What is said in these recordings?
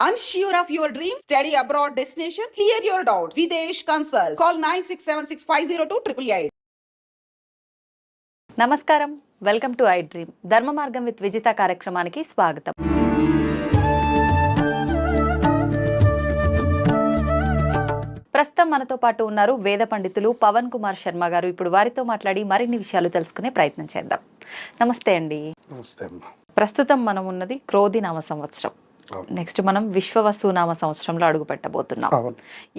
Unsure of your dream? Study abroad destination? Clear your doubts. Videsh Consult. Call 9676502888. నమస్కారం, welcome to I dream. ధర్మ మార్గం with Vijitha కార్యక్రమానికి స్వాగతం. ప్రస్తుతం మనతో పాటు ఉన్నారు వేద పండితులు పవన్ కుమార్ శర్మ గారు. ఇప్పుడు వారితో మాట్లాడి మరిన్ని విషయాలు తెలుసుకునే ప్రయత్నం చేద్దాం. నమస్తే అండి. నమస్తే అమ్మ. ప్రస్తుతం మనం ఉన్నది క్రోధి నామ సంవత్సరం. నెక్స్ట్ మనం విశ్వవసునామ సంవత్సరంలో అడుగు పెట్టబోతున్నాం.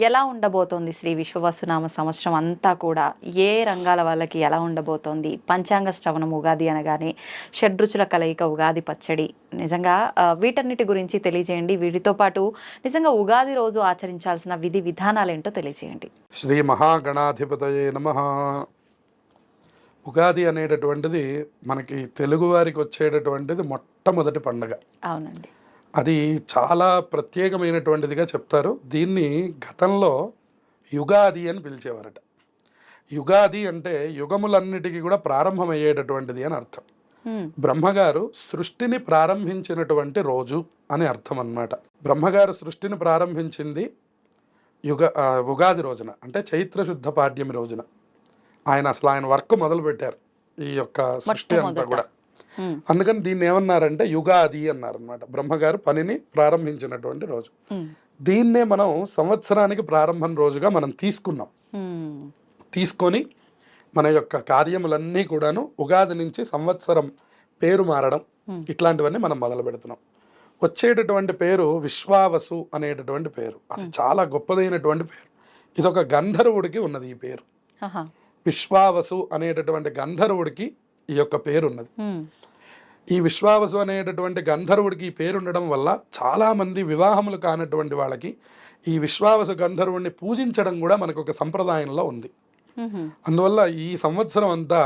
ఎలా ఉండబోతోంది శ్రీ విశ్వవసునామ సంవత్సరం అంతా కూడా? ఏ రంగాల వాళ్ళకి ఎలా ఉండబోతోంది? పంచాంగ శ్రవణం ఉగాది అనగానే షడ్రుచుల కలయిక ఉగాది పచ్చడి, నిజంగా వీటన్నిటి గురించి తెలియజేయండి. వీటితో పాటు నిజంగా ఉగాది రోజు ఆచరించాల్సిన విధి విధానాలు ఏంటో తెలియజేయండి. శ్రీ మహాగణాధిపతయే నమః. ఉగాది అనేటటువంటిది మనకి తెలుగువారికి వచ్చేటటువంటిది మొట్టమొదటి పండుగ. అవునండి. అది చాలా ప్రత్యేకమైనటువంటిదిగా చెప్తారు. దీన్ని గతంలో యుగాది అని పిలిచేవారట. యుగాది అంటే యుగములన్నిటికీ కూడా ప్రారంభమయ్యేటటువంటిది అని అర్థం. బ్రహ్మగారు సృష్టిని ప్రారంభించినటువంటి రోజు అని అర్థం అన్నమాట. బ్రహ్మగారు సృష్టిని ప్రారంభించింది ఉగాది రోజున, అంటే చైత్ర శుద్ధ పాడ్యమి రోజున. ఆయన వర్క్ మొదలు పెట్టారు ఈ యొక్క సృష్టి అంతా కూడా. అందుకని దీన్ని ఏమన్నారంటే యుగాది అన్నారు అనమాట. బ్రహ్మగారు పనిని ప్రారంభించినటువంటి రోజు. దీన్నే మనం సంవత్సరానికి ప్రారంభం రోజుగా మనం తీసుకొని మన యొక్క కార్యములన్నీ కూడాను ఉగాది నుంచి సంవత్సరం పేరు మారడం ఇట్లాంటివన్నీ మనం మొదలు పెడుతున్నాం. వచ్చేటటువంటి పేరు విశ్వావసు అనేటటువంటి పేరు. అది చాలా గొప్పదైనటువంటి పేరు. ఇదొక గంధర్వుడికి ఉన్నది ఈ పేరు. విశ్వావసు అనేటటువంటి గంధర్వుడికి ఈ యొక్క పేరు ఉన్నది. ఈ విశ్వావసు అనేటటువంటి గంధర్వుడికి ఈ పేరు ఉండడం వల్ల చాలామంది వివాహములు కానటువంటి వాళ్ళకి ఈ విశ్వావసు గంధర్వుడిని పూజించడం కూడా మనకు ఒక సంప్రదాయంలో ఉంది. అందువల్ల ఈ సంవత్సరం అంతా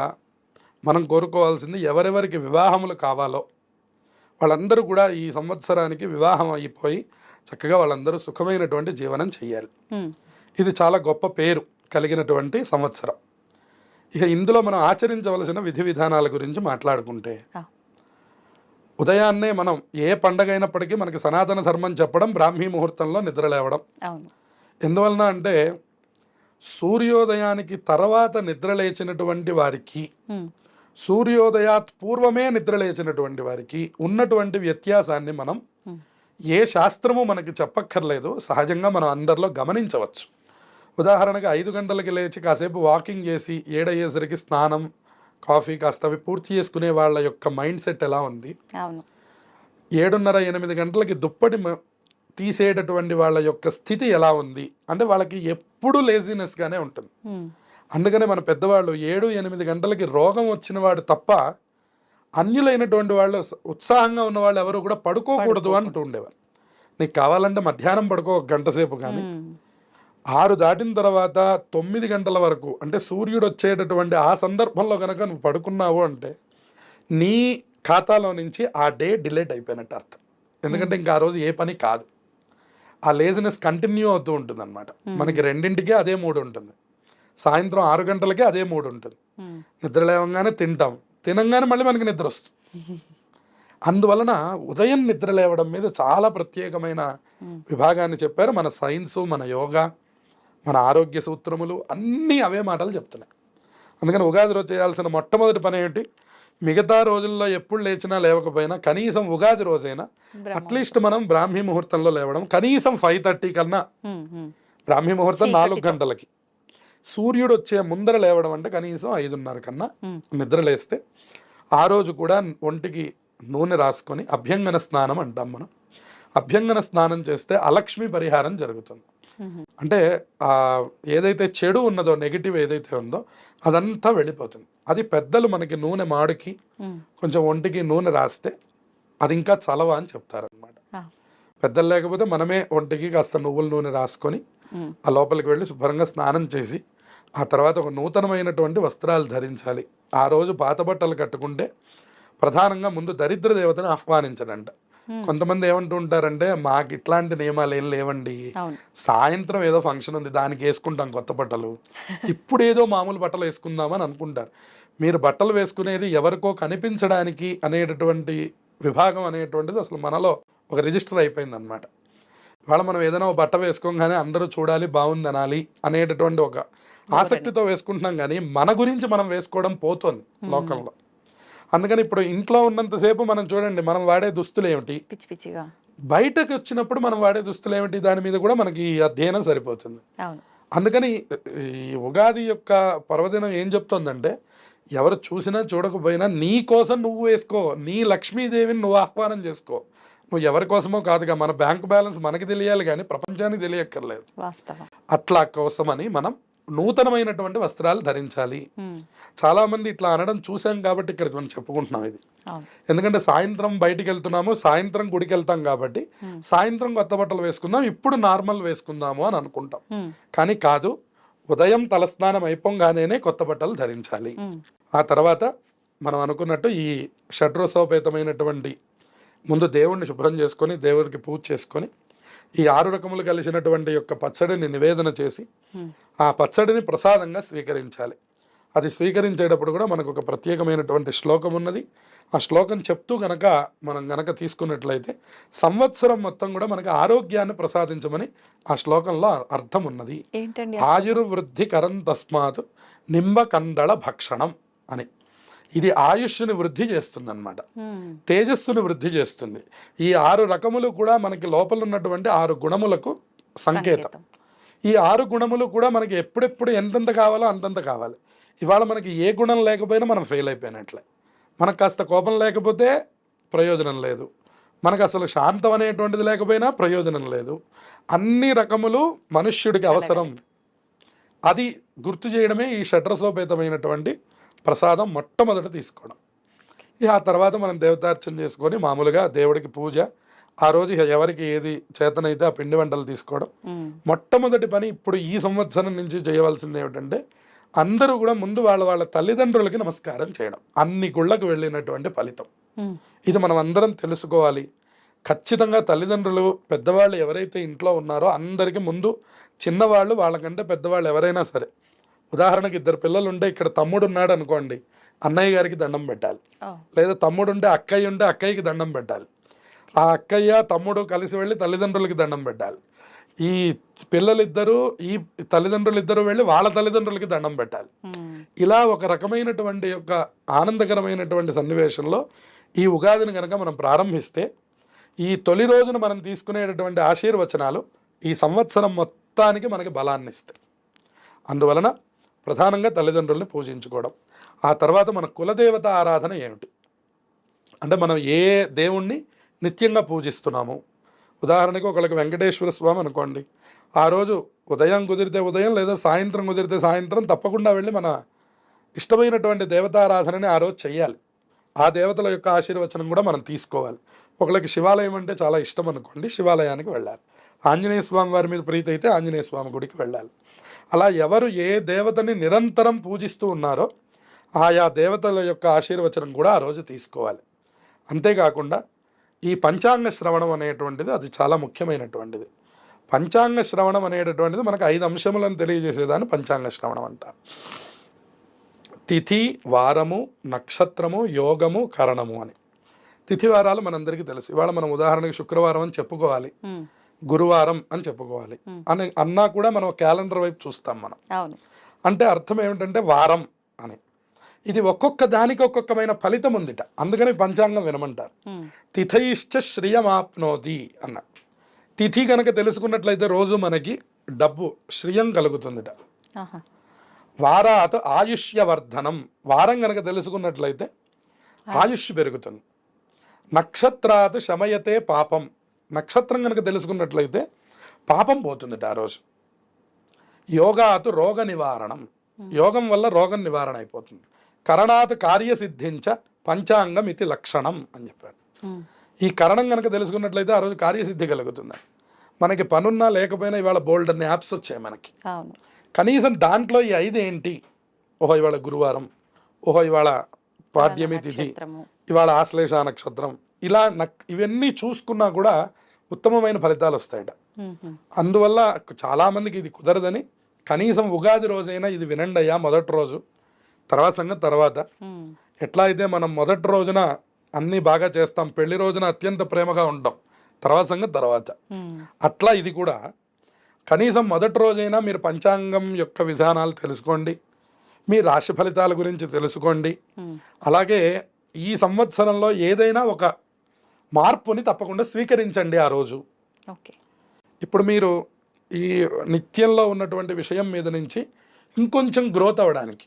మనం కోరుకోవాల్సింది, ఎవరెవరికి వివాహములు కావాలో వాళ్ళందరూ కూడా ఈ సంవత్సరానికి వివాహం అయిపోయి చక్కగా వాళ్ళందరూ సుఖమైనటువంటి జీవనం చేయాలి. ఇది చాలా గొప్ప పేరు కలిగినటువంటి సంవత్సరం. ఇక ఇందులో మనం ఆచరించవలసిన విధి విధానాల గురించి మాట్లాడుకుంటే, ఉదయాన్నే మనం ఏ పండగ అయినప్పటికీ మనకి సనాతన ధర్మం చెప్పడం బ్రాహ్మీ ముహూర్తంలో నిద్రలేవడం. ఎందువలన అంటే సూర్యోదయానికి తర్వాత నిద్రలేచినటువంటి వారికి, సూర్యోదయాత్ పూర్వమే నిద్రలేచినటువంటి వారికి ఉన్నటువంటి వ్యత్యాసాన్ని మనం ఏ శాస్త్రము మనకి చెప్పక్కర్లేదు, సహజంగా మనం అందరిలో గమనించవచ్చు. ఉదాహరణగా 5 గంటలకి లేచి కాసేపు వాకింగ్ చేసి 7 అయ్యేసరికి స్నానం కాఫీ కాస్త అవి పూర్తి చేసుకునే వాళ్ళ యొక్క మైండ్ సెట్ ఎలా ఉంది, 7:30-8 గంటలకి దుప్పటి తీసేటటువంటి వాళ్ళ యొక్క స్థితి ఎలా ఉంది అంటే వాళ్ళకి ఎప్పుడు లేజినెస్గానే ఉంటుంది. అందుకనే మన పెద్దవాళ్ళు 7-8 గంటలకి రోగం వచ్చిన వాడు తప్ప అన్యులైనటువంటి వాళ్ళు, ఉత్సాహంగా ఉన్న వాళ్ళు ఎవరు కూడా పడుకోకూడదు అంటూ ఉండేవారు. నీకు కావాలంటే మధ్యాహ్నం పడుకో 1 గంట సేపు, కానీ 6 దాటిన తర్వాత 9 గంటల వరకు, అంటే సూర్యుడు వచ్చేటటువంటి ఆ సందర్భంలో కనుక నువ్వు పడుకున్నావు అంటే నీ ఖాతాలో నుంచి ఆ డే డిలేట్ అయిపోయినట్టు అర్థం. ఎందుకంటే ఇంకా ఆ రోజు ఏ పని కాదు. ఆ లేజినెస్ కంటిన్యూ అవుతూ ఉంటుంది అనమాట. మనకి 2ంటికే అదే మూడు ఉంటుంది, సాయంత్రం 6 గంటలకే అదే మూడు ఉంటుంది. నిద్ర లేవగానే తింటాం, తినంగానే మళ్ళీ మనకి నిద్ర వస్తుంది. అందువలన ఉదయం నిద్ర లేవడం మీద చాలా ప్రత్యేకమైన విభాగాన్ని చెప్పారు. మన సైన్సు, మన యోగా, మన ఆరోగ్య సూత్రములు అన్నీ అవే మాటలు చెప్తున్నాయి. అందుకని ఉగాది రోజు చేయాల్సిన మొట్టమొదటి పని ఏంటి? మిగతా రోజుల్లో ఎప్పుడు లేచినా లేవకపోయినా కనీసం ఉగాది రోజైనా అట్లీస్ట్ మనం బ్రాహ్మీ ముహూర్తంలో లేవడం. కనీసం 5:30 కన్నా, బ్రాహ్మీ ముహూర్తం 4 గంటలకి, సూర్యుడు వచ్చే ముందర లేవడం అంటే కనీసం 5:30 కన్నా నిద్ర లేస్తే ఆ రోజు కూడా ఒంటికి నూనె రాసుకొని అభ్యంగన స్నానం అంటాం మనం. అభ్యంగన స్నానం చేస్తే అలక్ష్మి పరిహారం జరుగుతుంది. అంటే ఏదైతే చెడు ఉన్నదో, నెగిటివ్ ఏదైతే ఉందో అదంతా వెళ్ళిపోతుంది. అది పెద్దలు మనకి నూనె మాడికి కొంచెం ఒంటికి నూనె రాస్తే అది ఇంకా చలవ అని చెప్తారనమాట. పెద్దలు లేకపోతే మనమే ఒంటికి కాస్త నువ్వుల నూనె రాసుకొని ఆ లోపలికి వెళ్ళి శుభ్రంగా స్నానం చేసి ఆ తర్వాత ఒక నూతనమైనటువంటి వస్త్రాలు ధరించాలి. ఆ రోజు పాత బట్టలు కట్టుకుంటే ప్రధానంగా ముందు దరిద్ర దేవతను ఆహ్వానించడంట. కొంతమంది ఏమంటూ ఉంటారంటే, మాకు ఇట్లాంటి నియమాలు ఏం లేవండి, సాయంత్రం ఏదో ఫంక్షన్ ఉంది దానికి వేసుకుంటాం కొత్త బట్టలు, ఇప్పుడు ఏదో మామూలు బట్టలు వేసుకుందామని అనుకుంటారు. మీరు బట్టలు వేసుకునేది ఎవరికో కనిపించడానికి అనేటటువంటి విభాగం అనేటువంటిది అసలు మనలో ఒక రిజిస్టర్ అయిపోయింది అనమాట. ఇవాళ మనం ఏదైనా ఒక బట్ట వేసుకోగానే అందరూ చూడాలి, బాగుంది అనాలి అనేటటువంటి ఒక ఆసక్తితో వేసుకుంటున్నాం, కానీ మన గురించి మనం వేసుకోవడం పోతుంది లోకంలో. అందుకని ఇప్పుడు ఇంట్లో ఉన్నంతసేపు మనం చూడండి, మనం వాడే దుస్తులు ఏమిటి, పిచ్చి పిచ్చిగా, బయటకు వచ్చినప్పుడు మనం వాడే దుస్తులు ఏమిటి, దాని మీద కూడా మనకి ఈ అధ్యయనం సరిపోతుంది. అవును. అందుకని ఈ ఉగాది యొక్క పర్వదినం ఏం చెప్తోందంటే, ఎవరు చూసినా చూడకపోయినా నీ కోసం నువ్వు వేసుకో, నీ లక్ష్మీదేవిని నువ్వు ఆహ్వానం చేసుకో. నువ్వు ఎవరి కోసమో కాదుగా, మన బ్యాంక్ బ్యాలెన్స్ మనకి తెలియాలి కానీ ప్రపంచానికి తెలియక్కర్లేదు. వాస్తవం. అట్లా కోసమని మనం నూతనమైనటువంటి వస్త్రాలు ధరించాలి. చాలా మంది ఇట్లా అనడం చూసాం కాబట్టి ఇక్కడ మనం చెప్పుకుంటున్నాం ఇది. ఎందుకంటే సాయంత్రం బయటికి వెళ్తున్నాము, సాయంత్రం గుడికి వెళ్తాం కాబట్టి సాయంత్రం కొత్త బట్టలు వేసుకుందాం, ఇప్పుడు నార్మల్ వేసుకుందాము అని అనుకుంటాం. కానీ కాదు, ఉదయం తలస్నానం అయిపోగానే కొత్త బట్టలు ధరించాలి. ఆ తర్వాత మనం అనుకున్నట్టు ఈ షడ్రసోపేతమైనటువంటి ముందు దేవుణ్ణి శుభ్రం చేసుకొని, దేవుడికి పూజ చేసుకొని, ఈ 6 రకములు కలిసినటువంటి యొక్క పచ్చడిని నివేదన చేసి ఆ పచ్చడిని ప్రసాదంగా స్వీకరించాలి. అది స్వీకరించేటప్పుడు కూడా మనకు ఒక ప్రత్యేకమైనటువంటి శ్లోకం ఉన్నది. ఆ శ్లోకం చెప్తూ మనం గనక తీసుకున్నట్లయితే సంవత్సరం మొత్తం కూడా మనకి ఆరోగ్యాన్ని ప్రసాదించమని ఆ శ్లోకంలో అర్థం ఉన్నది. ఆయుర్వృద్ధి కరం తస్మాత్ నింబకందళ భక్షణం అని. ఇది ఆయుష్ని వృద్ధి చేస్తుంది అన్నమాట, తేజస్సుని వృద్ధి చేస్తుంది. ఈ 6 రకములు కూడా మనకి లోపల ఉన్నటువంటి 6 గుణములకు సంకేతం. ఈ 6 గుణములు కూడా మనకి ఎప్పుడెప్పుడు ఎంతెంత కావాలో అంతంత కావాలి. ఇవాళ మనకి ఏ గుణం లేకపోయినా మనం ఫెయిల్ అయిపోయినట్లే. మనకు కాస్త కోపం లేకపోతే ప్రయోజనం లేదు, మనకు అసలు శాంతం అనేటువంటిది లేకపోయినా ప్రయోజనం లేదు. అన్ని రకములు మనుష్యుడికి అవసరం. అది గుర్తు చేయడమే ఈ షడ్రసోపేతమైనటువంటి ప్రసాదం మొట్టమొదట తీసుకోవడం. ఆ తర్వాత మనం దేవతార్చన చేసుకొని మామూలుగా దేవుడికి పూజ, ఆ రోజు ఎవరికి ఏది చేతనైతే ఆ పిండి వంటలు తీసుకోవడం. మొట్టమొదటి పని ఇప్పుడు ఈ సంవత్సరం నుంచి చేయవలసింది ఏమిటంటే, అందరూ కూడా ముందు వాళ్ళ తల్లిదండ్రులకి నమస్కారం చేయడం. అన్ని గుళ్ళకు వెళ్ళినటువంటి ఫలితం ఇది మనం అందరం తెలుసుకోవాలి. ఖచ్చితంగా తల్లిదండ్రులు, పెద్దవాళ్ళు ఎవరైతే ఇంట్లో ఉన్నారో అందరికీ ముందు చిన్నవాళ్ళు, వాళ్ళకంటే పెద్దవాళ్ళు ఎవరైనా సరే, ఉదాహరణకి 2 పిల్లలు ఉంటే ఇక్కడ తమ్ముడు ఉన్నాడు అనుకోండి, అన్నయ్య గారికి దండం పెట్టాలి. లేదా తమ్ముడు ఉంటే అక్కయ్య ఉంటే అక్కయ్యకి దండం పెట్టాలి. ఆ అక్కయ్య తమ్ముడు కలిసి వెళ్ళి తల్లిదండ్రులకి దండం పెట్టాలి. ఈ పిల్లలిద్దరూ, ఈ తల్లిదండ్రులు ఇద్దరు వెళ్ళి వాళ్ళ తల్లిదండ్రులకి దండం పెట్టాలి. ఇలా ఒక రకమైనటువంటి యొక్క ఆనందకరమైనటువంటి సన్నివేశంలో ఈ ఉగాదిని కనుక మనం ప్రారంభిస్తే, ఈ తొలి రోజున మనం తీసుకునేటటువంటి ఆశీర్వచనాలు ఈ సంవత్సరం మొత్తానికి మనకి బలాన్ని ఇస్తాయి. అందువలన ప్రధానంగా తల్లిదండ్రుల్ని పూజించుకోవడం. ఆ తర్వాత మన కులదేవత ఆరాధన ఏమిటి అంటే, మనం ఏ దేవుణ్ణి నిత్యంగా పూజిస్తున్నాము. ఉదాహరణకు ఒకళ్ళకి వెంకటేశ్వర స్వామి అనుకోండి, ఆ రోజు ఉదయం కుదిరితే ఉదయం, లేదా సాయంత్రం కుదిరితే సాయంత్రం తప్పకుండా వెళ్ళి మన ఇష్టమైనటువంటి దేవతారాధనని ఆ రోజు చెయ్యాలి. ఆ దేవతల యొక్క ఆశీర్వచనం కూడా మనం తీసుకోవాలి. ఒకళ్ళకి శివాలయం అంటే చాలా ఇష్టం అనుకోండి, శివాలయానికి వెళ్ళాలి. ఆంజనేయ స్వామి వారి మీద ప్రీతి అయితే ఆంజనేయ స్వామి గుడికి వెళ్ళాలి. అలా ఎవరు ఏ దేవతని నిరంతరం పూజిస్తూ ఉన్నారో ఆయా దేవతల యొక్క ఆశీర్వచనం కూడా ఆ రోజు తీసుకోవాలి. అంతేకాకుండా ఈ పంచాంగ శ్రవణం అనేటువంటిది అది చాలా ముఖ్యమైనటువంటిది. పంచాంగ శ్రవణం అనేటటువంటిది మనకు 5 అంశములను తెలియజేసేదాన్ని పంచాంగ శ్రవణం అంటారు. తిథి, వారము, నక్షత్రము, యోగము, కరణము అని. తిథి వారాలు మనందరికీ తెలుసు. ఇవాళ మనం ఉదాహరణకి శుక్రవారం అని చెప్పుకోవాలి, గురువారం అని చెప్పుకోవాలి అని అన్నా కూడా మనం క్యాలెండర్ వైపు చూస్తాం మనం. అంటే అర్థం ఏమిటంటే వారం అని. ఇది ఒక్కొక్క దానికి ఒక్కొక్కమైన ఫలితం ఉందిట. అందుకని పంచాంగం వినమంటారు. తిథైశ్చ శ్రియమాప్నోతి అన్న. తిథి కనుక తెలుసుకున్నట్లయితే రోజు మనకి డబ్బు, శ్రియం కలుగుతుందిట. వారాత్ ఆయుష్యవర్ధనం, వారం కనుక తెలుసుకున్నట్లయితే ఆయుష్ పెరుగుతుంది. నక్షత్రాత్ శమయతే పాపం, నక్షత్రం కనుక తెలుసుకున్నట్లయితే పాపం పోతుందిట ఆ రోజు. యోగాత్ రోగ నివారణం, యోగం వల్ల రోగం నివారణ అయిపోతుంది. కరణాత్ కార్యసిద్ధించ పంచాంగం ఇది లక్షణం అని చెప్పారు. ఈ కరణం కనుక తెలుసుకున్నట్లయితే ఆ రోజు కార్యసిద్ధి కలుగుతుంది. మనకి పనున్నా లేకపోయినా ఇవాళ బోల్డ్ అన్ని యాప్స్ వచ్చాయి మనకి. కనీసం దాంట్లో ఈ 5 ఏంటి, ఓహో ఇవాళ గురువారం, ఓహో ఇవాళ పాడ్యమి తిథి, ఇవాళ ఆశ్లేష నక్షత్రం, ఇలా ఇవన్నీ చూసుకున్నా కూడా ఉత్తమమైన ఫలితాలు వస్తాయట. అందువల్ల చాలామందికి ఇది కుదరదని కనీసం ఉగాది రోజైనా ఇది వినండి అయ్యా మొదటి రోజు, తర్వాత సంగతి తర్వాత. ఎట్లా అయితే మనం మొదటి రోజున అన్నీ బాగా చేస్తాం, పెళ్లి రోజున అత్యంత ప్రేమగా ఉంటాం, తర్వాత సంగతి తర్వాత. అట్లా ఇది కూడా కనీసం మొదటి రోజైనా మీరు పంచాంగం యొక్క విధానాలు తెలుసుకోండి, మీ రాశి ఫలితాల గురించి తెలుసుకోండి. అలాగే ఈ సంవత్సరంలో ఏదైనా ఒక మార్పుని తప్పకుండా స్వీకరించండి ఆ రోజు. ఇప్పుడు మీరు ఈ నిత్యంలో ఉన్నటువంటి విషయం మీద నుంచి ఇంకొంచెం గ్రోత్ అవ్వడానికి,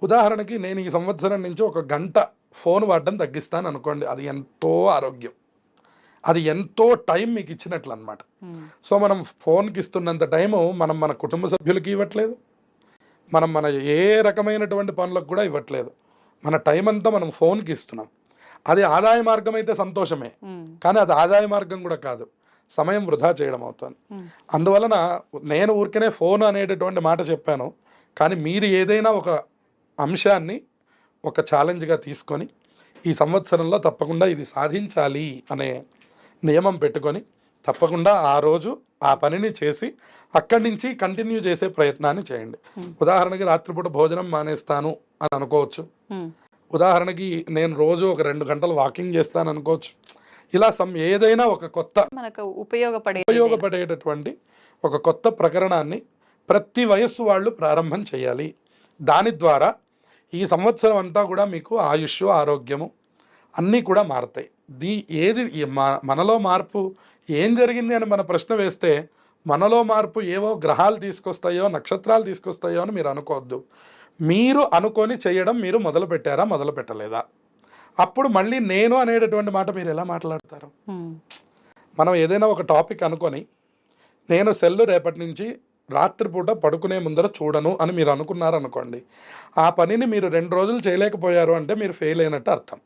ఉదాహరణకి నేను ఈ సంవత్సరం నుంచి 1 గంట ఫోన్ వాడడం తగ్గిస్తాను అనుకోండి, అది ఎంతో ఆరోగ్యం, అది ఎంతో టైం మీకు ఇచ్చినట్లు అనమాట. సో మనం ఫోన్కి ఇస్తున్నంత టైము మనం మన కుటుంబ సభ్యులకి ఇవ్వట్లేదు, మనం మన ఏ రకమైనటువంటి పనులకు కూడా ఇవ్వట్లేదు. మన టైం అంతా మనం ఫోన్కి ఇస్తున్నాం. అది ఆదాయ మార్గం అయితే సంతోషమే, కానీ అది ఆదాయ మార్గం కూడా కాదు, సమయం వృధా చేయడం అవుతుంది. అందువలన నేను ఊరికనే ఫోన్ అనేటటువంటి మాట చెప్పాను, కానీ మీరు ఏదైనా ఒక అంశాన్ని ఒక ఛాలెంజ్గా తీసుకొని ఈ సంవత్సరంలో తప్పకుండా ఇది సాధించాలి అనే నియమం పెట్టుకొని తప్పకుండా ఆ రోజు ఆ పనిని చేసి అక్కడి నుంచి కంటిన్యూ చేసే ప్రయత్నాన్ని చేయండి. ఉదాహరణకి రాత్రిపూట భోజనం మానేస్తాను అని అనుకోవచ్చు, ఉదాహరణకి నేను రోజు ఒక 2 గంటలు వాకింగ్ చేస్తాను అనుకోవచ్చు. ఇలా ఏదైనా ఒక కొత్త మనకు ఉపయోగపడేటటువంటి ఒక కొత్త ప్రకరణాన్ని ప్రతి వయస్సు వాళ్ళు ప్రారంభం చేయాలి. దాని ద్వారా ఈ సంవత్సరం అంతా కూడా మీకు ఆయుష్, ఆరోగ్యము అన్నీ కూడా మారుతాయి. ఏది మనలో మార్పు ఏం జరిగింది అని మన ప్రశ్న వేస్తే, మనలో మార్పు ఏవో గ్రహాలు తీసుకొస్తాయో, నక్షత్రాలు తీసుకొస్తాయో అని మీరు అనుకోవద్దు. మీరు అనుకొని చేయడం మీరు మొదలు పెట్టారా, మొదలు పెట్టలేదా? అప్పుడు మళ్ళీ నేను అనేటటువంటి మాట మీరు ఎలా మాట్లాడతారు? మనం ఏదైనా ఒక టాపిక్ అనుకొని నేను సెల్లు రేపటి నుంచి రాత్రిపూట పడుకునే ముందర చూడను అని మీరు అనుకున్నారనుకోండి, ఆ పనిని మీరు 2 రోజులు చేయలేకపోయారు అంటే మీరు ఫెయిల్ అయినట్టు అర్థం.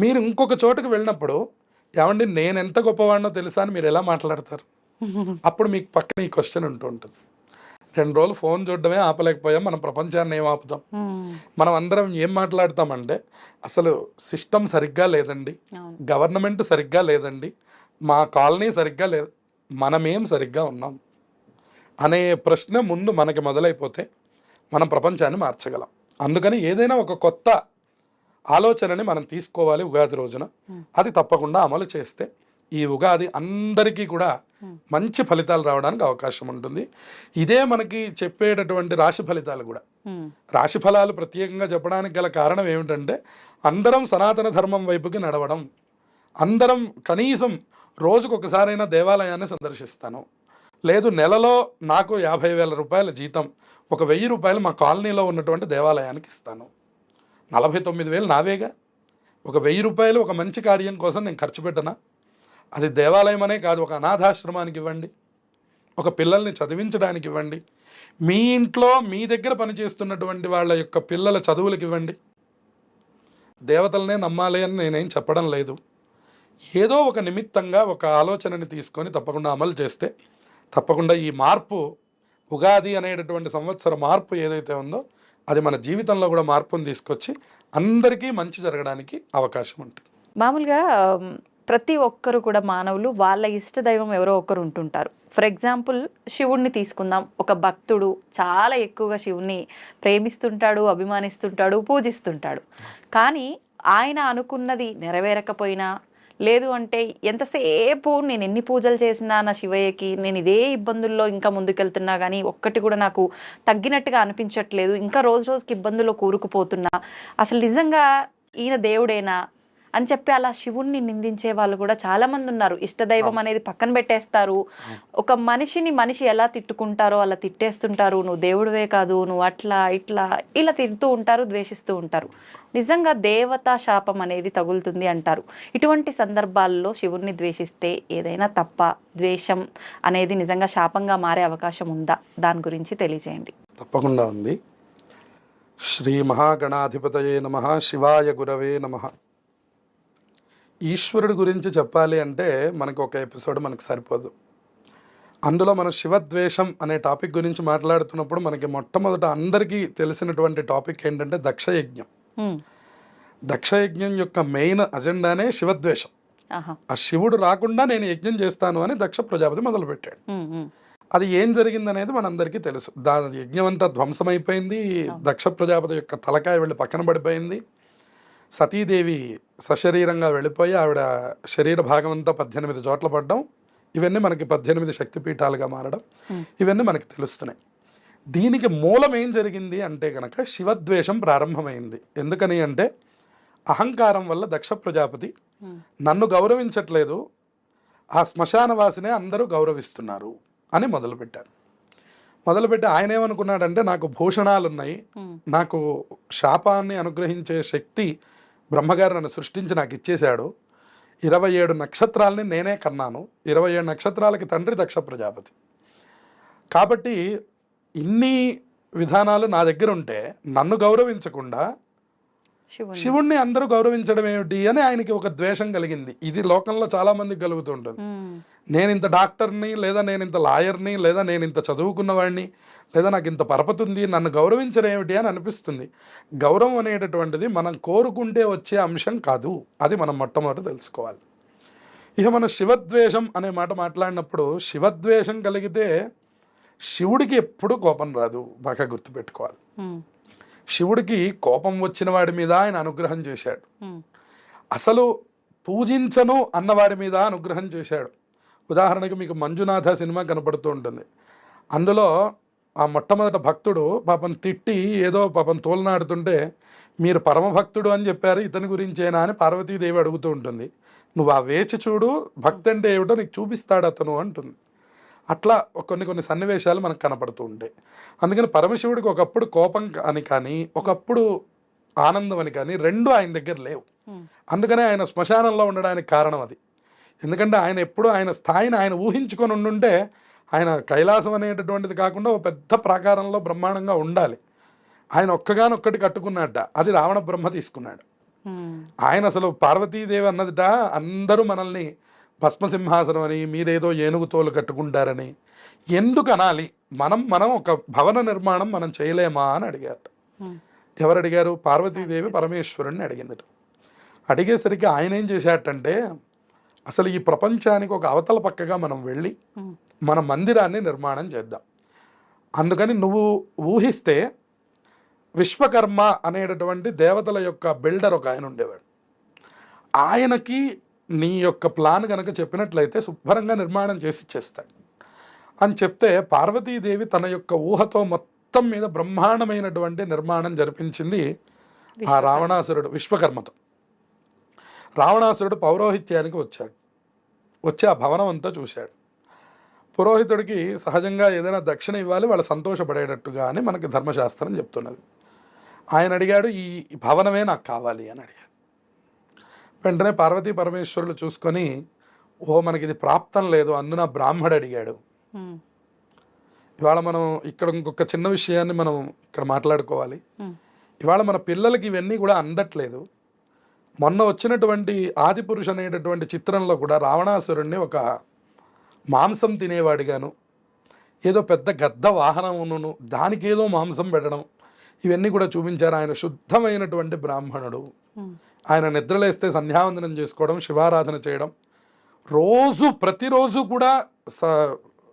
మీరు ఇంకొక చోటుకు వెళ్ళినప్పుడు ఏమండి నేను ఎంత గొప్పవాడినో తెలుసా అని మీరు ఎలా మాట్లాడతారు? అప్పుడు మీకు పక్కన ఈ క్వశ్చన్ ఉంటుంది. 2 రోజులు ఫోన్ చూడడమే ఆపలేకపోయాం, మనం ప్రపంచాన్ని ఏం ఆపుతాం? మనం అందరం ఏం మాట్లాడతామంటే అసలు సిస్టమ్ సరిగ్గా లేదండి, గవర్నమెంట్ సరిగ్గా లేదండి, మా కాలనీ సరిగ్గా లేదు, మనమేం సరిగ్గా ఉన్నాం అనే ప్రశ్న ముందు మనకి మొదలైపోతే మనం ప్రపంచాన్ని మార్చగలం. అందుకని ఏదైనా ఒక కొత్త ఆలోచనని మనం తీసుకోవాలి ఉగాది రోజున. అది తప్పకుండా అమలు చేస్తే ఈ ఉగాది అందరికీ కూడా మంచి ఫలితాలు రావడానికి అవకాశం ఉంటుంది. ఇదే మనకి చెప్పేటటువంటి రాశి ఫలితాలు కూడా, రాశి ఫలాలు ప్రత్యేకంగా చెప్పడానికి గల కారణం ఏమిటంటే అందరం సనాతన ధర్మం వైపుకి నడవడం, అందరం కనీసం రోజుకొకసారైనా దేవాలయాన్ని సందర్శిస్తాను, లేదు నెలలో నాకు 50,000 రూపాయల జీతం, 1,000 రూపాయలు మా కాలనీలో ఉన్నటువంటి దేవాలయానికి ఇస్తాను, 49,000 నావేగా, 1,000 రూపాయలు ఒక మంచి కార్యం కోసం నేను ఖర్చు పెట్టనా? అది దేవాలయం అనే కాదు, ఒక అనాథాశ్రమానికి ఇవ్వండి, ఒక పిల్లల్ని చదివించడానికి ఇవ్వండి, మీ ఇంట్లో మీ దగ్గర పనిచేస్తున్నటువంటి వాళ్ళ యొక్క పిల్లల చదువులకు ఇవ్వండి. దేవతలనే నమ్మాలి అని నేనేం చెప్పడం లేదు. ఏదో ఒక నిమిత్తంగా ఒక ఆలోచనని తీసుకొని తప్పకుండా అమలు చేస్తే తప్పకుండా ఈ మార్పు, ఉగాది అనేటటువంటి సంవత్సర మార్పు ఏదైతే ఉందో అది మన జీవితంలో కూడా మార్పును తీసుకొచ్చి అందరికీ మంచి జరగడానికి అవకాశం ఉంటుంది. మామూలుగా ప్రతి ఒక్కరు కూడా మానవులు వాళ్ళ ఇష్ట దైవం ఎవరో ఒకరు ఉంటుంటారు. ఫర్ ఎగ్జాంపుల్ శివుణ్ణి తీసుకుందాం. ఒక భక్తుడు చాలా ఎక్కువగా శివుణ్ణి ప్రేమిస్తుంటాడు, అభిమానిస్తుంటాడు, పూజిస్తుంటాడు. కానీ ఆయన అనుకున్నది నెరవేరకపోయినా, లేదు అంటే ఎంతసేపు నేను ఎన్ని పూజలు చేసినా నా శివయ్యకి, నేను ఇదే ఇబ్బందుల్లో ఇంకా ముందుకెళ్తున్నా కానీ ఒక్కటి కూడా నాకు తగ్గినట్టుగా అనిపించట్లేదు, ఇంకా రోజు రోజుకి ఇబ్బందుల్లో కూరుకుపోతున్నా, అసలు నిజంగా ఈయన దేవుడేనా అని చెప్పి అలా శివుణ్ణి నిందించే వాళ్ళు కూడా చాలా మంది ఉన్నారు. ఇష్టదైవం అనేది పక్కన పెట్టేస్తారు. ఒక మనిషిని మనిషి ఎలా తిట్టుకుంటారో అలా తిట్టేస్తుంటారు. నువ్వు దేవుడివే కాదు, నువ్వు అట్లా ఇట్లా ఇలా తిడుతూ ఉంటారు, ద్వేషిస్తూ ఉంటారు. నిజంగా దేవతా శాపం అనేది తగులుతుంది అంటారు. ఇటువంటి సందర్భాల్లో శివుణ్ణి ద్వేషిస్తే ఏదైనా తప్ప, ద్వేషం అనేది నిజంగా శాపంగా మారే అవకాశం ఉందా? దాని గురించి తెలియజేయండి. తప్పకుండా ఉంది. శ్రీ మహాగణాధిపతయే నమః, శివాయ గురవే నమః. ఈశ్వరుడి గురించి చెప్పాలి అంటే మనకు ఒక ఎపిసోడ్ మనకు సరిపోదు. అందులో మనం శివద్వేషం అనే టాపిక్ గురించి మాట్లాడుతున్నప్పుడు మనకి మొట్టమొదట అందరికీ తెలిసినటువంటి టాపిక్ ఏంటంటే దక్షయజ్ఞం. దక్షయజ్ఞం యొక్క మెయిన్ అజెండానే శివద్వేషం. ఆ శివుడు రాకుండా నేను యజ్ఞం చేస్తాను అని దక్ష ప్రజాపతి మొదలుపెట్టాడు. అది ఏం జరిగిందనేది మనందరికీ తెలుసు. దాని యజ్ఞం అంతా ధ్వంసమైపోయింది. దక్ష ప్రజాపతి యొక్క తలకాయ వెళ్ళి పక్కన పడిపోయింది. సతీదేవి సశరీరంగా వెళ్ళిపోయి ఆవిడ శరీర భాగం అంతా 18 చోట్ల పడడం, ఇవన్నీ మనకి 18 శక్తిపీఠాలుగా మారడం, ఇవన్నీ మనకి తెలుస్తున్నాయి. దీనికి మూలం ఏం జరిగింది అంటే కనుక శివద్వేషం ప్రారంభమైంది. ఎందుకని అంటే అహంకారం వల్ల దక్ష ప్రజాపతి నన్ను గౌరవించట్లేదు, ఆ శ్మశానవాసినే అందరూ గౌరవిస్తున్నారు అని మొదలుపెట్టారు. మొదలుపెట్టి ఆయన ఏమనుకున్నాడంటే నాకు భూషణాలు ఉన్నాయి, నాకు శాపాన్ని అనుగ్రహించే శక్తి బ్రహ్మగారు నన్ను సృష్టించి నాకు ఇచ్చేశాడు, 27 నక్షత్రాలని నేనే కన్నాను, 27 నక్షత్రాలకి తండ్రి దక్ష ప్రజాపతి, కాబట్టి ఇన్ని విధానాలు నా దగ్గర ఉంటే నన్ను గౌరవించకుండా శివుణ్ణి అందరూ గౌరవించడం ఏమిటి అని ఆయనకి ఒక ద్వేషం కలిగింది. ఇది లోకంలో చాలా మందికి కలుగుతుంటుంది. నేను ఇంత డాక్టర్ని, లేదా నేను ఇంత లాయర్ని, లేదా నేను ఇంత చదువుకున్నవాడిని, లేదా నాకు ఇంత పరపతి ఉంది, నన్ను గౌరవించడం ఏమిటి అని అనిపిస్తుంది. గౌరవం అనేటటువంటిది మనం కోరుకుంటే వచ్చే అంశం కాదు, అది మనం మొట్టమొదటి తెలుసుకోవాలి. ఇక మనం శివద్వేషం అనే మాట మాట్లాడినప్పుడు శివద్వేషం కలిగితే శివుడికి ఎప్పుడు కోపం రాదు, బాగా గుర్తుపెట్టుకోవాలి. శివుడికి కోపం వచ్చిన వాడి మీద ఆయన అనుగ్రహం చేశాడు, అసలు పూజించను అన్నవాడి మీద అనుగ్రహం చేశాడు. ఉదాహరణకి మీకు మంజునాథ సినిమా కనపడుతూ ఉంటుంది. అందులో ఆ మొట్టమొదటి భక్తుడు పాపం తిట్టి ఏదో పాపం తోలనాడుతుంటే మీరు పరమభక్తుడు అని చెప్పారు, ఇతని గురించేనా అని పార్వతీదేవి అడుగుతూ ఉంటుంది. నువ్వు ఆ వేచి చూడు, భక్తి అంటే ఏమిటో నీకు చూపిస్తాడు అతను అంటుంది. అట్లా కొన్ని సన్నివేశాలు మనకు కనపడుతూ ఉంటాయి. అందుకని పరమశివుడికి ఒకప్పుడు కోపం అని కానీ ఒకప్పుడు ఆనందం అని కానీ రెండు ఆయన దగ్గర లేవు. అందుకనే ఆయన శ్మశానంలో ఉండడానికి కారణం అది. ఎందుకంటే ఆయన ఎప్పుడు ఆయన స్థాయిని ఆయన ఊహించుకొని ఉండుంటే ఆయన కైలాసం అనేటటువంటిది కాకుండా ఒక పెద్ద ప్రాకారంలో బ్రహ్మాండంగా ఉండాలి. ఆయన ఒక్కగానొక్కటి కట్టుకున్నట్ట, అది రావణ బ్రహ్మ తీసుకున్నాడు. ఆయన అసలు పార్వతీదేవి అన్నదిట అందరూ మనల్ని భస్మసింహాసనం అని, మీరేదో ఏనుగు తోలు కట్టుకుంటారని ఎందుకు అనాలి, మనం ఒక భవన నిర్మాణం మనం చేయలేమా అని అడిగారట. ఎవరు అడిగారు? పార్వతీదేవి పరమేశ్వరుణ్ణి అడిగిందట. అడిగేసరికి ఆయన ఏం చేశాటంటే అసలు ఈ ప్రపంచానికి ఒక అవతల పక్కగా మనం వెళ్ళి మన మందిరాన్ని నిర్మాణం చేద్దాం. అందుకని నువ్వు ఊహిస్తే విశ్వకర్మ అనేటటువంటి దేవతల యొక్క బిల్డర్ ఒక ఆయన ఉండేవాడు. ఆయనకి నీ యొక్క ప్లాన్ కనుక చెప్పినట్లయితే శుభ్రంగా నిర్మాణం చేసి ఇచ్చేస్తాడు అని చెప్తే పార్వతీదేవి తన యొక్క ఊహతో మొత్తం మీద బ్రహ్మాండమైనటువంటి నిర్మాణం జరిపించింది ఆ రావణాసురుడు విశ్వకర్మతో. రావణాసురుడు పౌరోహిత్యానికి వచ్చాడు. వచ్చి ఆ భవనం అంతా చూశాడు. పురోహితుడికి సహజంగా ఏదైనా దక్షిణ ఇవ్వాలి, వాళ్ళు సంతోషపడేటట్టుగా అని మనకి ధర్మశాస్త్రం చెప్తున్నది. ఆయన అడిగాడు, ఈ భవనమే నాకు కావాలి అని అడిగాడు. వెంటనే పార్వతీ పరమేశ్వరులు చూసుకొని, మనకి ఇది ప్రాప్తం లేదు, అందున బ్రాహ్మడు అడిగాడు. ఇవాళ మనం ఇక్కడ ఇంకొక చిన్న విషయాన్ని మనం ఇక్కడ మాట్లాడుకోవాలి. ఇవాళ మన పిల్లలకి ఇవన్నీ కూడా అందట్లేదు. మొన్న వచ్చినటువంటి ఆదిపురుషు అనేటటువంటి చిత్రంలో కూడా రావణాసురుణ్ణి ఒక మాంసం తినేవాడిగాను, ఏదో పెద్ద గద్ద వాహనమును దానికి ఏదో మాంసం పెట్టడం, ఇవన్నీ కూడా చూపించారు. ఆయన శుద్ధమైనటువంటి బ్రాహ్మణుడు. ఆయన నిద్రలేస్తే సంధ్యావందనం చేసుకోవడం, శివారాధన చేయడం, ప్రతిరోజు కూడా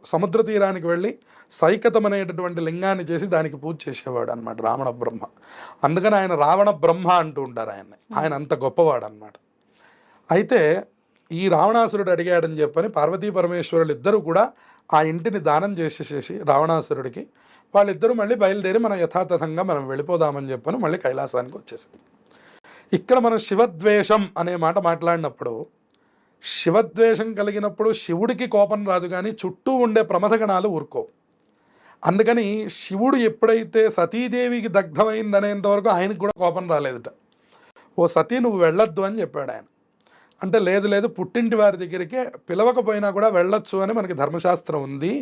సముద్ర తీరానికి వెళ్ళి సైకతం అనేటటువంటి లింగాన్ని చేసి దానికి పూజ చేసేవాడు అనమాట రావణ బ్రహ్మ. అందుకని ఆయన రావణ బ్రహ్మ అంటూ ఉంటారు ఆయన్ని. ఆయన అంత గొప్పవాడు అనమాట. అయితే ఈ రావణాసురుడు అడిగాడని చెప్పని పార్వతీ పరమేశ్వరులు ఇద్దరు కూడా ఆ ఇంటిని దానం చేసేసేసి రావణాసురుడికి వాళ్ళిద్దరూ మళ్ళీ బయలుదేరి మనం యథాతథంగా మనం వెళ్ళిపోదామని చెప్పని మళ్ళీ కైలాసానికి వచ్చేసింది. ఇక్కడ మనం శివద్వేషం అనే మాట మాట్లాడినప్పుడు శివద్వేషం కలిగినప్పుడు శివుడికి కోపం రాదు, కానీ చుట్టూ ఉండే ప్రమథగణాలు ఊరుకో. అందుకని శివుడు ఎప్పుడైతే సతీదేవికి దగ్ధమైందనేంత వరకు ఆయనకు కూడా కోపం రాలేదుట. ఓ సతీ నువ్వు వెళ్ళొద్దు అని చెప్పాడు ఆయన. అంటే లేదు పుట్టింటి వారి దగ్గరికి పిలవకపోయినా కూడా వెళ్ళొచ్చు అని మనకి ధర్మశాస్త్రం ఉంది,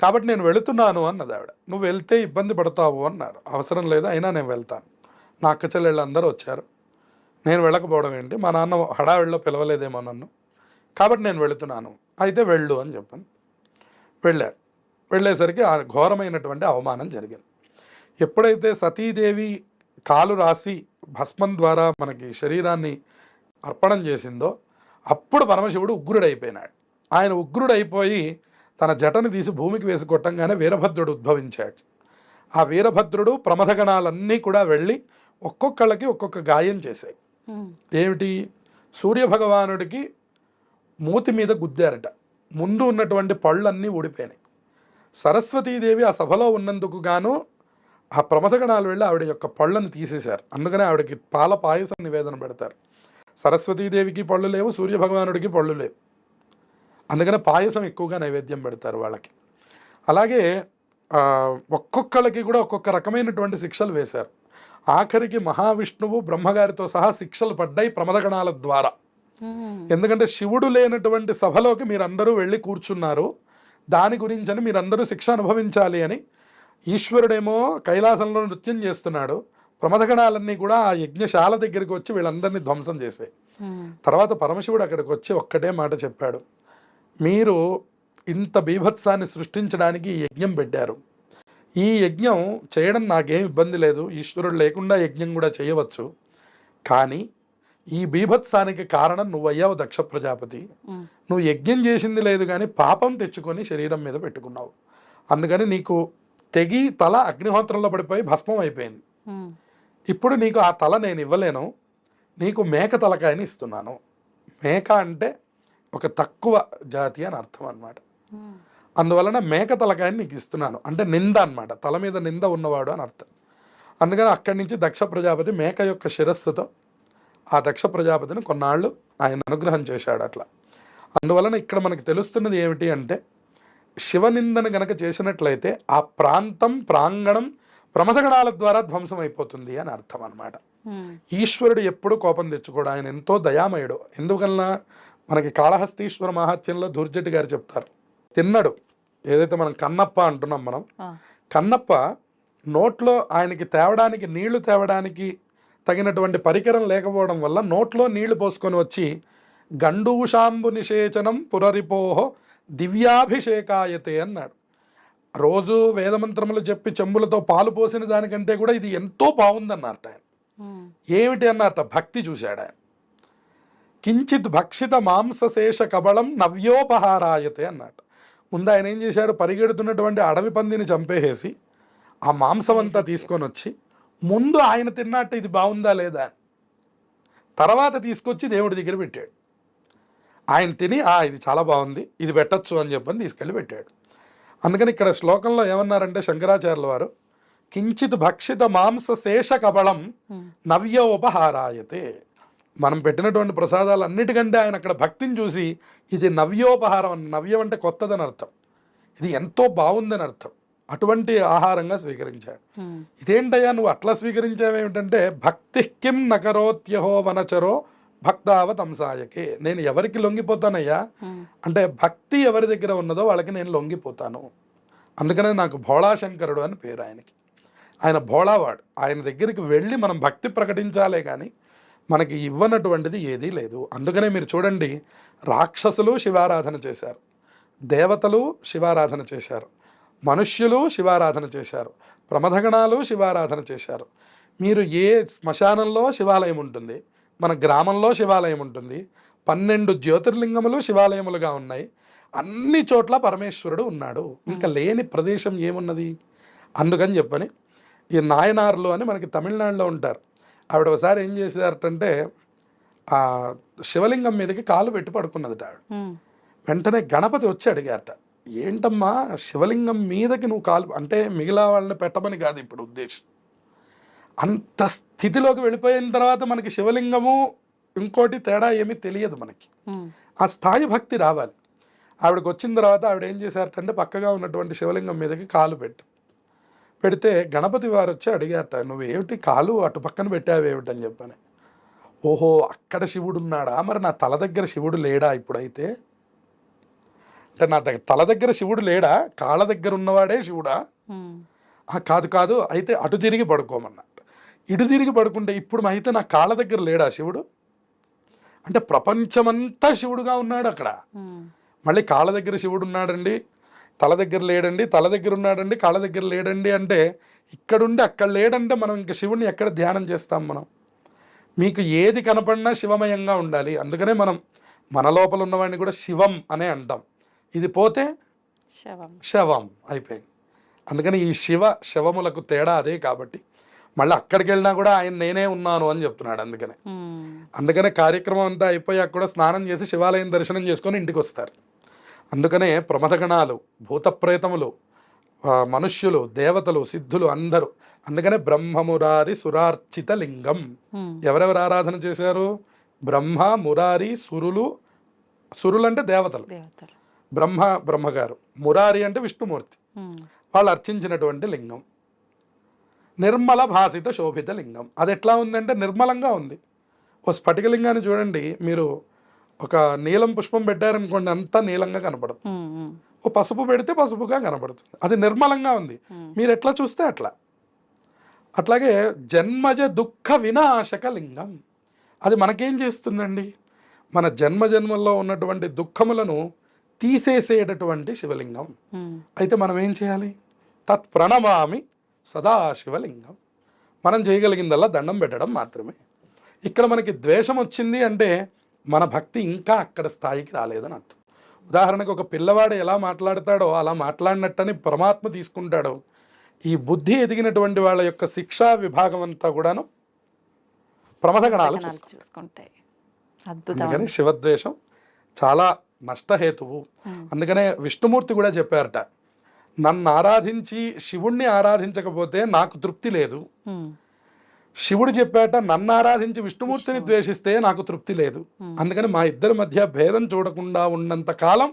కాబట్టి నేను వెళుతున్నాను అన్నది ఆవిడ. నువ్వు వెళ్తే ఇబ్బంది పడతావు అన్నారు. అవసరం లేదు, అయినా నేను వెళ్తాను, నా అక్క చెల్లెళ్ళు అందరూ వచ్చారు, నేను వెళ్ళకపోవడం ఏంటి, మా నాన్న హడావిడిలో పిలవలేదేమో నన్ను, కాబట్టి నేను వెళుతున్నాను, అయితే వెళ్ళు అని చెప్పాను. వెళ్ళారు. వెళ్ళేసరికి ఆ ఘోరమైనటువంటి అవమానం జరిగింది. ఎప్పుడైతే సతీదేవి కాలు రాసి భస్మం ద్వారా మనకి శరీరాన్ని అర్పణం చేసిందో అప్పుడు పరమశివుడు ఉగ్రుడైపోయినాడు. ఆయన ఉగ్రుడైపోయి తన జటని తీసి భూమికి వేసి కొట్టంగానే వీరభద్రుడు ఉద్భవించాడు. ఆ వీరభద్రుడు ప్రమథగణాలన్నీ కూడా వెళ్ళి ఒక్కొక్కళ్ళకి ఒక్కొక్క గాయం చేశాయి. ఏమిటి? సూర్యభగవానుడికి మూతి మీద గుద్దారట, ముందు ఉన్నటువంటి పళ్ళన్నీ ఊడిపోయినాయి. సరస్వతీదేవి ఆ సభలో ఉన్నందుకు గాను ఆ ప్రమథగణాలు వెళ్ళి ఆవిడ యొక్క పళ్ళను తీసేశారు. అందుకనే ఆవిడకి పాల పాయసం నివేదన పెడతారు. సరస్వతీదేవికి పళ్ళు లేవు, సూర్యభగవానుడికి పళ్ళు లేవు, అందుకనే పాయసం ఎక్కువగా నైవేద్యం పెడతారు వాళ్ళకి. అలాగే ఒక్కొక్కళ్ళకి కూడా ఒక్కొక్క రకమైనటువంటి శిక్షలు వేశారు. ఆఖరికి మహావిష్ణువు బ్రహ్మగారితో సహా శిక్షలు పడ్డాయి ప్రమథగణాల ద్వారా. ఎందుకంటే శివుడు లేనటువంటి సభలోకి మీరందరూ వెళ్ళి కూర్చున్నారు, దాని గురించని మీరందరూ శిక్ష అనుభవించాలి అని ఈశ్వరుడేమో కైలాసంలో నృత్యం చేస్తున్నాడు, ప్రమథగణాలన్నీ కూడా ఆ యజ్ఞశాల దగ్గరికి వచ్చి వీళ్ళందరినీ ధ్వంసం చేసాయి. తర్వాత పరమశివుడు అక్కడికి వచ్చి ఒక్కటే మాట చెప్పాడు, మీరు ఇంత బీభత్సాన్ని సృష్టించడానికి ఈ యజ్ఞం పెట్టారు, ఈ యజ్ఞం చేయడం నాకేం ఇబ్బంది లేదు, ఈశ్వరుడు లేకుండా యజ్ఞం కూడా చేయవచ్చు, కానీ ఈ బీభత్సానికి కారణం నువ్వయ్యావు దక్ష ప్రజాపతి. నువ్వు యజ్ఞం చేసింది లేదు కానీ పాపం తెచ్చుకొని శరీరం మీద పెట్టుకున్నావు, అందుకని నీకు తెగి తల అగ్నిహోత్రంలో పడిపోయి భస్మం అయిపోయింది. ఇప్పుడు నీకు ఆ తల నేను ఇవ్వలేను, నీకు మేక తలకాయని ఇస్తున్నాను. మేక అంటే ఒక తక్కువ జాతి అని అర్థం అన్నమాట. అందువలన మేక తలకాయని నీకు ఇస్తున్నాను అంటే నింద అన్నమాట, తల మీద నింద ఉన్నవాడు అని అర్థం. అందుకని అక్కడి నుంచి దక్ష ప్రజాపతి మేక యొక్క శిరస్సుతో ఆ దక్ష ప్రజాపతిని కొన్నాళ్ళు ఆయన అనుగ్రహం చేశాడు అట్లా. అందువలన ఇక్కడ మనకు తెలుస్తున్నది ఏమిటి అంటే, శివనిందను గనక చేసినట్లయితే ఆ ప్రాంతం ప్రాంగణం ప్రమథగణాల ద్వారా ధ్వంసం అయిపోతుంది అని అర్థం అన్నమాట. ఈశ్వరుడు ఎప్పుడు కోపం తెచ్చుకోడు, ఆయన ఎంతో దయామయుడు. ఎందుకన్నా మనకి కాళహస్తీశ్వర మహాత్యంలో దుర్జటి గారు చెప్తారు, తిన్నడు ఏదైతే మనం కన్నప్ప అంటున్నాం, మనం కన్నప్ప నోట్లో ఆయనకి తేవడానికి నీళ్లు తేవడానికి తగినటువంటి పరికరం లేకపోవడం వల్ల నోట్లో నీళ్లు పోసుకొని వచ్చి గండూషాంబు నిషేచనం పురరిపోహో దివ్యాభిషేకాయతే అన్నాడు. రోజు వేదమంత్రములు చెప్పి చెంబులతో పాలు పోసిన దానికంటే కూడా ఇది ఎంతో బాగుందన్నట్ట ఆయన. ఏమిటి అన్నట్ట? భక్తి చూశాడు ఆయన. కించిత్ భక్షిత మాంసశేష కబళం నవ్యోపహారాయతే అన్నట్టు. ముందు ఆయన ఏం చేశాడు, పరిగెడుతున్నటువంటి అడవి పందిని చంపేసి ఆ మాంసం అంతా తీసుకొని వచ్చి ముందు ఆయన తిన్నట్టు ఇది బాగుందా లేదా, తర్వాత తీసుకొచ్చి దేవుడి దగ్గర పెట్టాడు. ఆయన తిని ఇది చాలా బాగుంది, ఇది పెట్టచ్చు అని చెప్పని తీసుకెళ్ళి పెట్టాడు. అందుకని ఇక్కడ శ్లోకంలో ఏమన్నారంటే శంకరాచార్యుల వారు, కించిత్ భక్షిత మాంస శేష కబళం నవ్యోపహారాయతే. మనం పెట్టినటువంటి ప్రసాదాలు అన్నిటికంటే ఆయన అక్కడ భక్తిని చూసి ఇది నవ్యోపహారం, నవ్యం అంటే కొత్తదని అర్థం, ఇది ఎంతో బాగుందని అర్థం, అటువంటి ఆహారంగా స్వీకరించాడు. ఇదేంటయ్యా నువ్వు అట్లా స్వీకరించావేమిటంటే, భక్తి కిం నకరోత్యహో వనచరో భక్తావతంసాయకే. నేను ఎవరికి లొంగిపోతానయ్యా అంటే, భక్తి ఎవరి దగ్గర ఉన్నదో వాళ్ళకి నేను లొంగిపోతాను. అందుకనే నాకు భోళాశంకరుడు అని పేరు ఆయనకి. ఆయన భోళావాడు. ఆయన దగ్గరికి వెళ్ళి మనం భక్తి ప్రకటించాలే కానీ మనకి ఇవ్వనటువంటిది ఏదీ లేదు. అందుకనే మీరు చూడండి, రాక్షసులు శివారాధన చేశారు, దేవతలు శివారాధన చేశారు, మనుష్యులు శివారాధన చేశారు, ప్రమథగణాలు శివారాధన చేశారు. మీరు ఏ శ్మశానంలో శివాలయం ఉంటుంది, మన గ్రామంలో శివాలయం ఉంటుంది, 12 జ్యోతిర్లింగములు శివాలయములుగా ఉన్నాయి, అన్ని చోట్ల పరమేశ్వరుడు ఉన్నాడు, ఇంకా లేని ప్రదేశం ఏమున్నది? అందుకని చెప్పని ఈ నాయనార్లు అని మనకి తమిళనాడులో ఉంటారు. ఆవిడ ఒకసారి ఏం చేసేదారంటే, ఆ శివలింగం మీదకి కాలు పెట్టి పడుకున్నది ఆవిడ. వెంటనే గణపతి వచ్చి అడిగారట, ఏంటమ్మా శివలింగం మీదకి నువ్వు కాలు అంటే మిగిలిన వాళ్ళని పెట్టమని కాదు ఇప్పుడు ఉద్దేశం. అంత స్థితిలోకి వెళ్ళిపోయిన తర్వాత మనకి శివలింగము ఇంకోటి తేడా ఏమీ తెలియదు మనకి. ఆ స్థాయి భక్తి రావాలి. ఆవిడకి వచ్చిన తర్వాత ఆవిడ ఏం చేశారటంటే, పక్కగా ఉన్నటువంటి శివలింగం మీదకి కాలు పెడితే గణపతి వారు వచ్చి అడిగారట, నువ్వేమిటి కాలు అటు పక్కన పెట్టావేమిటని చెప్పని. ఓహో అక్కడ శివుడు ఉన్నాడా, మరి నా తల దగ్గర శివుడు లేడా ఇప్పుడైతే? అంటే నా తల దగ్గర శివుడు లేడా, కాళ్ళ దగ్గర ఉన్నవాడే శివుడా? కాదు కాదు, అయితే అటు తిరిగి పడుకోమన్నట్టు. ఇటు తిరిగి పడుకుంటే ఇప్పుడు అయితే నా కాళ్ళ దగ్గర లేడా శివుడు? అంటే ప్రపంచమంతా శివుడుగా ఉన్నాడు అక్కడ. మళ్ళీ కాళ్ళ దగ్గర శివుడు ఉన్నాడండి, తల దగ్గర లేడండి, తల దగ్గర ఉన్నాడండి, కాళ్ళ దగ్గర లేడండి అంటే, ఇక్కడుండి అక్కడ లేడంటే మనం ఇంక శివుడిని ఎక్కడ ధ్యానం చేస్తాం మనం? మీకు ఏది కనపడినా శివమయంగా ఉండాలి. అందుకనే మనం మన లోపల ఉన్నవాడిని కూడా శివం అనే అంటాం. ఇది పోతే శవం అయిపోయింది. అందుకని ఈ శివములకు తేడా అదే. కాబట్టి మళ్ళీ అక్కడికి వెళ్ళినా కూడా ఆయన నేనే ఉన్నాను అని చెప్తున్నాడు. అందుకనే కార్యక్రమం అంతా అయిపోయాక కూడా స్నానం చేసి శివాలయం దర్శనం చేసుకొని ఇంటికి వస్తారు. అందుకనే ప్రమథగణాలు, భూతప్రేతములు, మనుష్యులు, దేవతలు, సిద్ధులు అందరూ. అందుకనే బ్రహ్మమురారి సురార్చిత లింగం. ఎవరెవరు ఆరాధన చేశారు? బ్రహ్మ, మురారి, సురులు. సురులు అంటే దేవతలు, బ్రహ్మగారు. మురారి అంటే విష్ణుమూర్తి. వాళ్ళు అర్చించినటువంటి లింగం. నిర్మల భాసిత శోభిత లింగం. అది ఎట్లా ఉందంటే నిర్మలంగా ఉంది. ఓ స్ఫటికలింగాన్ని చూడండి మీరు, ఒక నీలం పుష్పం పెట్టారనుకోండి అంతా నీలంగా కనపడుతుంది. ఓ పసుపు పెడితే పసుపుగా కనపడుతుంది. అది నిర్మలంగా ఉంది. మీరు ఎట్లా చూస్తే అట్లా. అట్లాగే జన్మజ దుఃఖ వినాశక లింగం. అది మనకేం చేస్తుందండి? మన జన్మల్లో ఉన్నటువంటి దుఃఖములను తీసేసేటటువంటి శివలింగం. అయితే మనం ఏం చేయాలి? తత్ ప్రణమామి సదాశివలింగం. మనం చేయగలిగిందల్లా దండం పెట్టడం మాత్రమే. ఇక్కడ మనకి ద్వేషం వచ్చింది అంటే మన భక్తి ఇంకా అక్కడ స్థాయికి రాలేదని అర్థం. ఉదాహరణకు ఒక పిల్లవాడు ఎలా మాట్లాడతాడో అలా మాట్లాడినట్టని పరమాత్మ తీసుకుంటాడో, ఈ బుద్ధి ఎదిగినటువంటి వాళ్ళ యొక్క శిక్షా విభాగం అంతా కూడాను ప్రమథగణాలు చూసుకుంటాయి. అందుకని శివద్వేషం చాలా నష్టహేతువు. అందుకనే విష్ణుమూర్తి కూడా చెప్పారట, నన్ను ఆరాధించి శివుణ్ణి ఆరాధించకపోతే నాకు తృప్తి లేదు. శివుడు చెప్పాట, నన్ను ఆరాధించి విష్ణుమూర్తిని ద్వేషిస్తే నాకు తృప్తి లేదు. అందుకని మా ఇద్దరి మధ్య భేదం చూడకుండా ఉన్నంత కాలం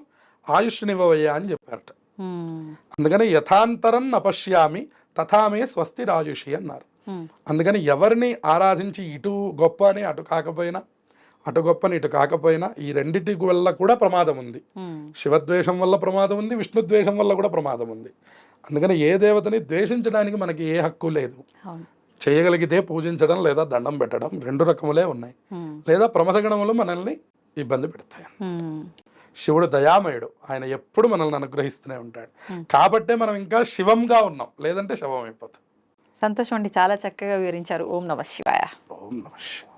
ఆయుష్నివ్వవయ్యా అని చెప్పారట. అందుకని యథాంతరం నపశ్యామి తథామే స్వస్తిరాయుషి అన్నారు. అందుకని ఎవరిని ఆరాధించి ఇటు గొప్ప అని అటు కాకపోయినా, అటు గొప్పని ఇటు కాకపోయినా, ఈ రెండింటి వల్ల కూడా ప్రమాదం ఉంది. శివద్వేషం వల్ల ప్రమాదం ఉంది, విష్ణుద్వేషం వల్ల కూడా ప్రమాదం ఉంది. అందుకని ఏ దేవతని ద్వేషించడానికి మనకి ఏ హక్కు లేదు. చేయగలిగితే పూజించడం లేదా దండం పెట్టడం, రెండు రకములే ఉన్నాయి. లేదా ప్రమథగణములు మనల్ని ఇబ్బంది పెడతాయి. శివుడు దయామయుడు, ఆయన ఎప్పుడు మనల్ని అనుగ్రహిస్తూనే ఉంటాడు. కాబట్టే మనం ఇంకా శివంగా ఉన్నాం, లేదంటే శవం అయిపోతాం. సంతోషం అండి, చాలా చక్కగా వివరించారు. ఓం నమః శివాయ. ఓం నమః శివాయ.